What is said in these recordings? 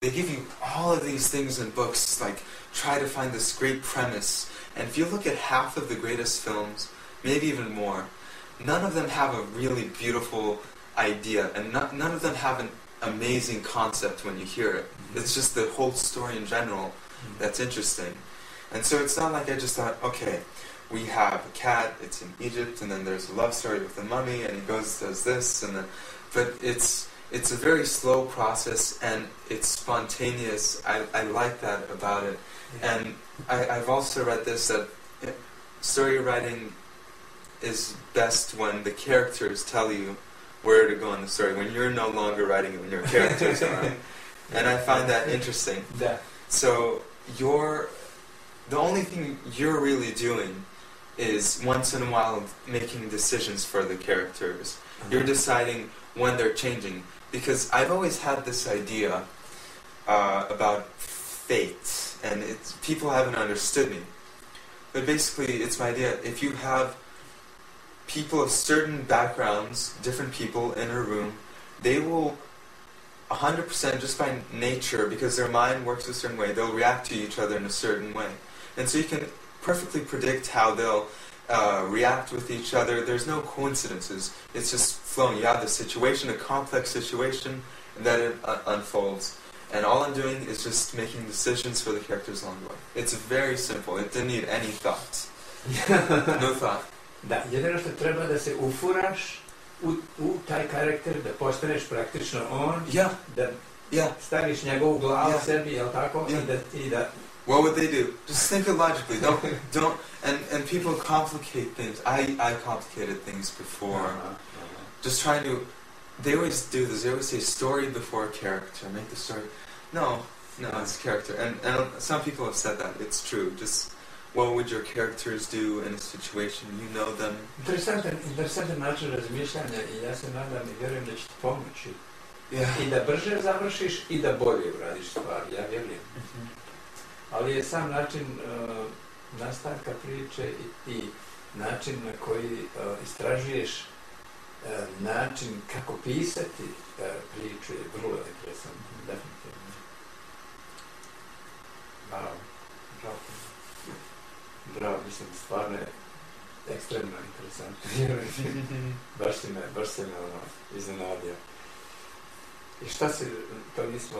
They give you all of these things in books, like try to find this great premise. And if you look at half of the greatest films, maybe even more, none of them have a really beautiful idea, and none of them have an amazing concept when you hear it. It's just the whole story in general that's interesting. And so it's not like I just thought, okay, we have a cat, it's in Egypt, and then there's a love story with the mummy, and he goes, does this, and then... But it's a very slow process, and it's spontaneous. I like that about it. Yeah. And I've also read this, that story writing is best when the characters tell you where to go in the story, when you're no longer writing it, when your characters are. And I find that interesting. Yeah. So the only thing you're really doing is once in a while making decisions for the characters. You're deciding when they're changing. Because I've always had this idea about fate, and people haven't understood me. But basically, it's my idea, if you have people of certain backgrounds, different people in a room, they will 100% just by nature, because their mind works a certain way, they'll react to each other in a certain way. And so you can perfectly predict how they'll react with each other. There's no coincidences. It's just flowing. You have the situation, a complex situation, and then it unfolds. And all I'm doing is just making decisions for the characters along the way. It's very simple. It didn't need any thought. No thought. Da, jedino što treba da se ufuraš u taj karakter, da postaneš praktično on, da staviš njegovu glavu sebi, jel tako, i da... What would they do? Just think it logically. Don't. And people complicate things. I complicated things before. Just trying to. They always do this. They always say story before character. Make the story. No, it's character. And some people have said that. It's true. Just what would your characters do in a situation? You know them. Interesantan način razmišljanja i ja se nadam i vjerujem da će ti pomoći. I da brže završiš i da bolje uradiš stvari. Ja vjerujem. Ali je sam način nastanka priče i način na koji istražuješ način kako pisati priču je vrlo interesantno, definitivno. Bravo, mislim, stvarno je ekstremno interesantno. baš si me iznenadio. I šta si, to nismo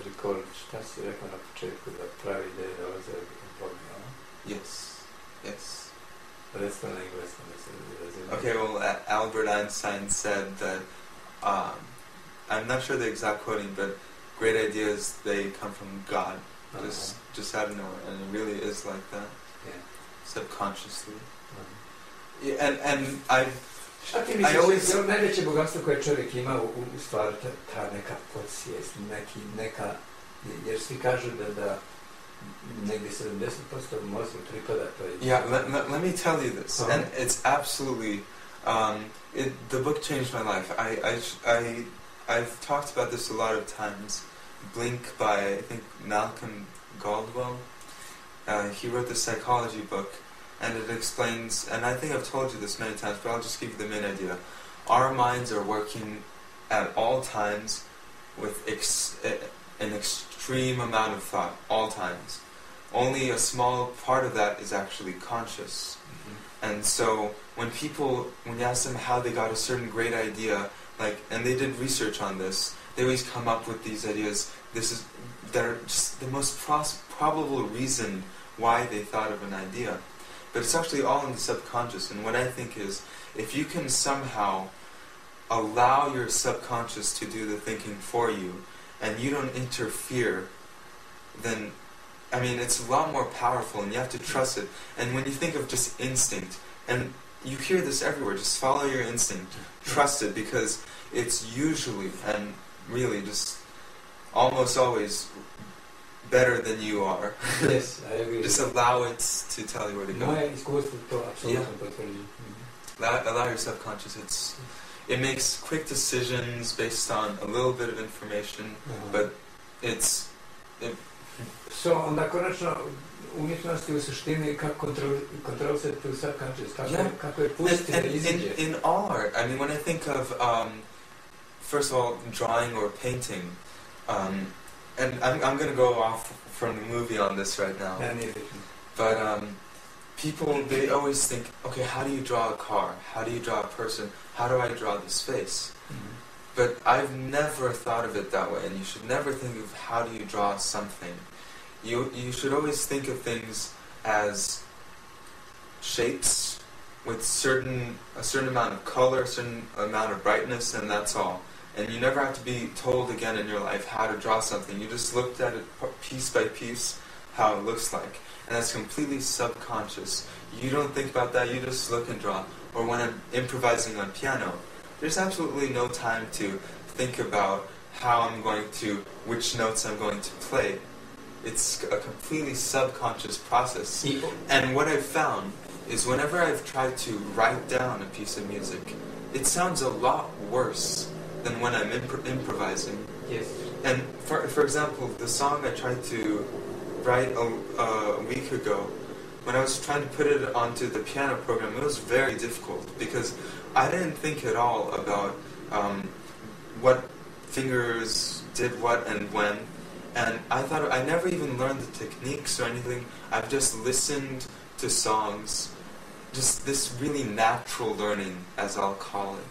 rekord, šta si rekao na početku da pravi ideje dolaze od Boga, no? Yes. But it's not English. Okay, well, Albert Einstein said that, I'm not sure the exact quoting, but great ideas, they come from God, just out of nowhere, and it really is like that, subconsciously. And Šta ti misliš, najveće bogatstvo koje čovjek ima u stvari ta neka podsvijest, neka, jer svi kažu da negdje 70% mozga pripada toj... Let me tell you this, and it's absolutely, the book changed my life. I've talked about this a lot of times. Blink by, I think, Malcolm Gladwell. He wrote the psychology book. And it explains, and I think I've told you this many times, but I'll just give you the main idea. Our minds are working at all times with an extreme amount of thought, all times. Only a small part of that is actually conscious. And so when you ask them how they got a certain great idea, and they did research on this, they always come up with these ideas. That are just the most probable reason why they thought of an idea. But it's actually all in the subconscious, and what I think is, if you can somehow allow your subconscious to do the thinking for you, and you don't interfere, then, I mean, it's a lot more powerful, and you have to trust it. And when you think of just instinct, and you hear this everywhere, just follow your instinct, trust it, because it's usually, and really just almost always, better than you are. Yes, I agree. Just allow it to tell you where to go. Moje iskustvo to apsolutno potvrđuje. Allow your subconscious. It makes quick decisions based on a little bit of information, but So, onda konačno umjetnost je u suštini kako kontrolisati tu subconscious, kako je pustiti da izađe. In all art, I mean, when I think of, first of all, drawing or painting, and I'm going to go off from the movie on this right now. But people, they always think, okay, how do you draw a car? How do you draw a person? How do I draw this face? But I've never thought of it that way, and you should never think of how do you draw something. You should always think of things as shapes with a certain amount of color, a certain amount of brightness, and that's all. And you never have to be told again in your life how to draw something. You just looked at it piece by piece, how it looks like. And that's completely subconscious. You don't think about that, you just look and draw. Or when I'm improvising on piano, there's absolutely no time to think about which notes I'm going to play. It's a completely subconscious process. And what I've found is whenever I've tried to write down a piece of music, it sounds a lot worse than when I'm improvising. Yes. And for example, the song I tried to write a week ago, when I was trying to put it onto the piano program, it was very difficult because I didn't think at all about what fingers did what and when. And I thought I never even learned the techniques or anything. I've just listened to songs, just this really natural learning, as I'll call it.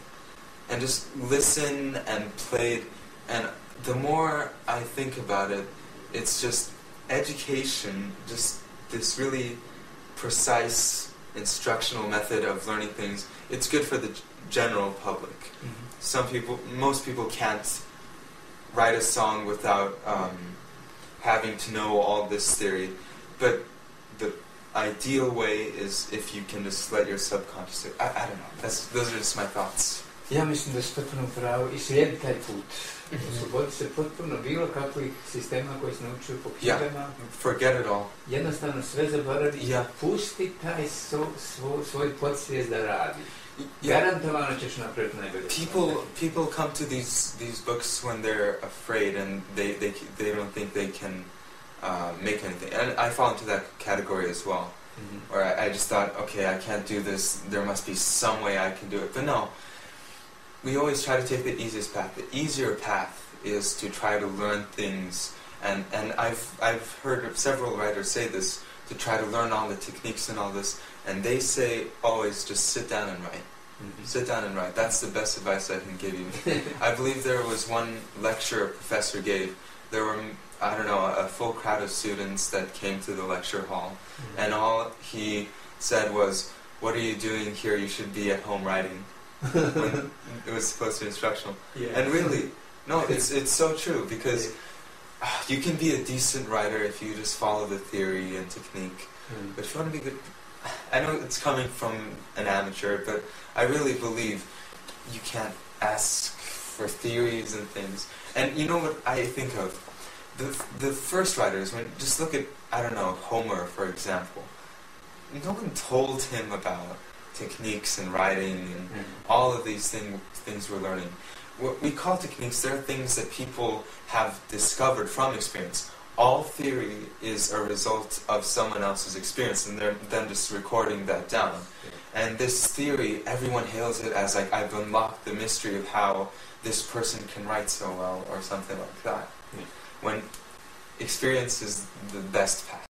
And just listen and played. And the more I think about it, it's just education, just this really precise instructional method of learning things. It's good for the general public. Most people can't write a song without having to know all this theory, but the ideal way is if you can just let your subconscious... I don't know, those are just my thoughts. Ja mislim da ste potpuno pravo i slijedi taj put. Oslobodi se potpuno bilo kakvih sistema koji se naučuju po knjigama. Forget it all. Jednostavno sve zaboravi i pusti taj svoj podsvijest da radi. Garantovano ćeš napraviti najbolje. People come to these books when they're afraid and they don't think they can make anything. And I fall into that category as well. Where I just thought, okay, I can't do this, there must be some way I can do it. But no. We always try to take the easiest path. The easier path is to try to learn things, and I've heard several writers say this, to try to learn all the techniques and all this, and they say always just sit down and write. Sit down and write. That's the best advice I can give you. I believe there was one lecture a professor gave. There were, I don't know, a full crowd of students that came to the lecture hall, and all he said was, "What are you doing here? You should be at home writing." When it was supposed to be instructional. And really, no, it's so true, because you can be a decent writer if you just follow the theory and technique. But if you want to be good, I know it's coming from an amateur, but I really believe you can't ask for theories and things. And you know what I think of? The first writers, just look at, I don't know, Homer, for example. No one told him about techniques and writing and all of these things we're learning. What we call techniques, they're things that people have discovered from experience. All theory is a result of someone else's experience, and they're then just recording that down. And this theory, everyone hails it as like, I've unlocked the mystery of how this person can write so well, or something like that. When experience is the best path.